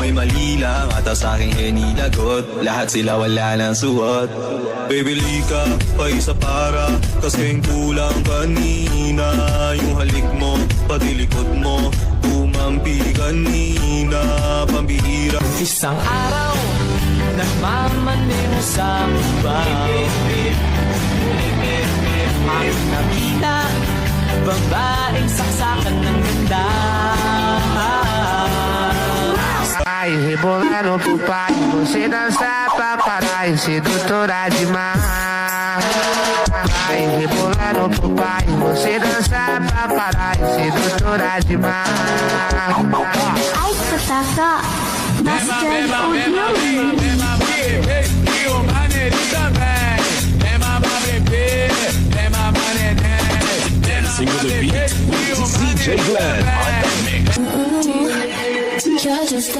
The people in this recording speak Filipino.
may mali lang at sa aking hinilagot. Lahat sila wala ng suot. Baby lika, pa isa para kasing kulang kanina. Yung halik mo, pati likod mo, tumampi kanina. Pambihira. Isang araw, nagmamaneho sa iba. Ang nakita, babaeng saksakan ng ganda. Ai, rebolando pro pai, você dança pra parar e sedutora demais. Ai, rebolando pro pai, você dança pra parar e sedutora demais. Ai, Patata, nossa, Audio. E o maneirinho também. Vem mamar bebê, vem mamar neném. Dancing with the beat, DJ Glenn on the mix. You're just